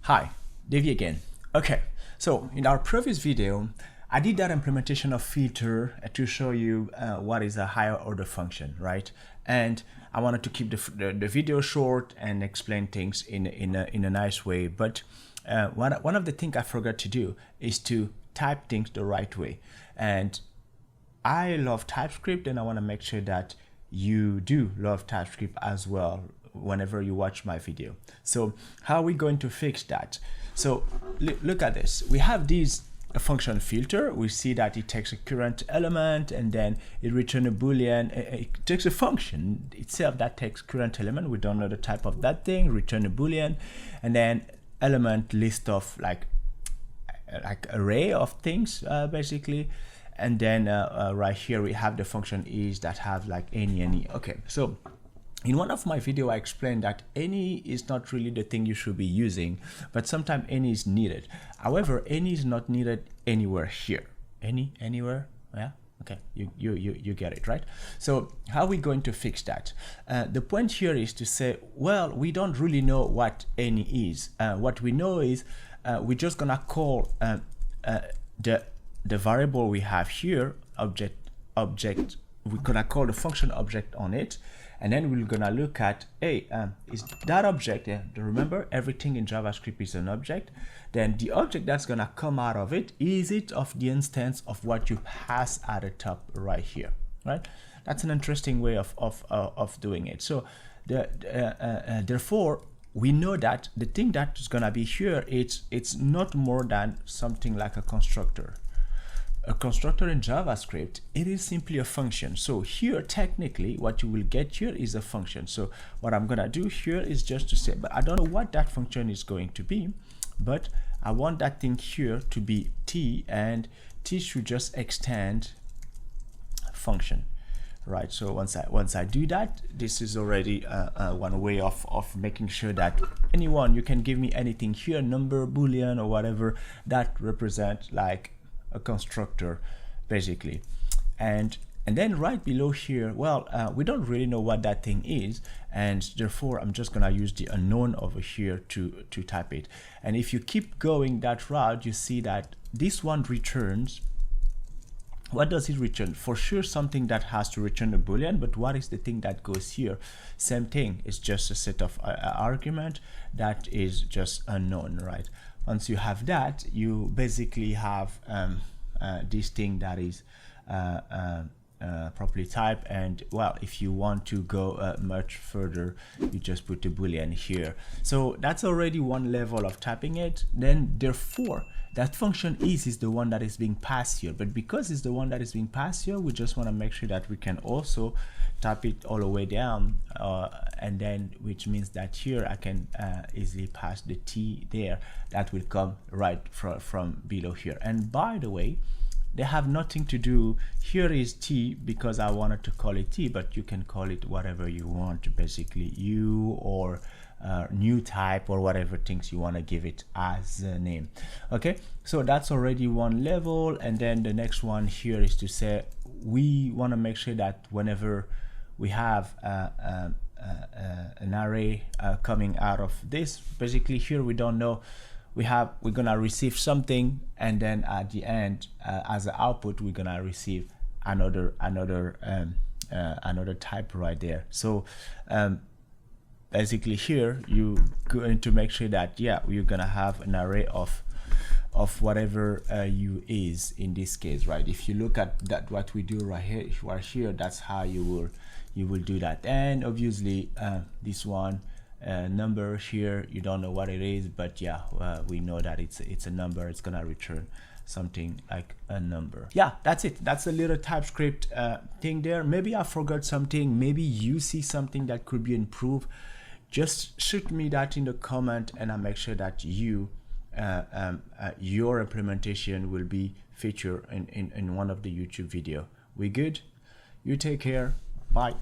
Hi, Davey again. Okay, so in our previous video, I did that implementation of filter to show you what is a higher order function, right? And I wanted to keep the video short and explain things in a nice way. But one of the things I forgot to do is to type things the right way. And I love TypeScript, and I want to make sure that you do love TypeScript as well whenever you watch my video. So how are we going to fix that? So look at this. We have these a function filter. We see that it takes a current element and then it returns a boolean. It takes a function itself that takes current element. We don't know the type of that thing, return a boolean, and then element list of like array of things basically. And then right here we have the function is that have like any. Okay, so in one of my video, I explained that any is not really the thing you should be using, but sometimes any is needed. However, any is not needed anywhere here. Anywhere? Yeah. Okay, you get it, right? So how are we going to fix that? The point here is to say, well, we don't really know what any is. What we know is we're just gonna call the variable we have here, object. We're gonna call the function object on it. And then we're gonna look at, hey, is that object, remember everything in JavaScript is an object, then the object that's gonna come out of it, is it of the instance of what you pass at the top right here, right? That's an interesting way of doing it. So therefore, we know that the thing that's gonna be here, it's not more than something like a constructor. A constructor in JavaScript, it is simply a function. So here, technically, what you will get here is a function. So what I'm gonna do here is just to say, but I don't know what that function is going to be, but I want that thing here to be t, and t should just extend function, right? So once I do that, this is already one way of making sure that you can give me anything here, number, boolean, or whatever that represent like a constructor basically. And then right below here, well, we don't really know what that thing is, and therefore I'm just gonna use the unknown over here to type it. And if you keep going that route, you see that this one returns. What does it return? For sure something that has to return a boolean, but what is the thing that goes here? Same thing, it's just a set of argument that is just unknown, right? Once you have that, you basically have this thing that is properly typed. And well, if you want to go much further, you just put the boolean here. So that's already one level of typing it. Then therefore that function is the one that is being passed here, but because it's the one that is being passed here, we just want to make sure that we can also type it all the way down, and then which means that here I can easily pass the t there. That will come right from below here. And by the way, they have nothing to do. Here is t because I wanted to call it t, but you can call it whatever you want, basically u or new type or whatever things you want to give it as a name. Okay, so that's already one level. And then the next one here is to say we want to make sure that whenever we have an array coming out of this, basically here we don't know, we're gonna receive something, and then at the end as an output we're gonna receive another type right there. So basically here you going to make sure that you're gonna have an array of whatever u is in this case, right? If you look at that, what we do right here, that's how you will do that. And obviously this one number here, you don't know what it is, but we know that it's a number. It's gonna return something like a number. Yeah, that's it. That's a little TypeScript thing there. Maybe I forgot something, maybe you see something that could be improved. Just shoot me that in the comment, and I'll make sure that your implementation will be featured in one of the YouTube video. We good? You take care. Bye.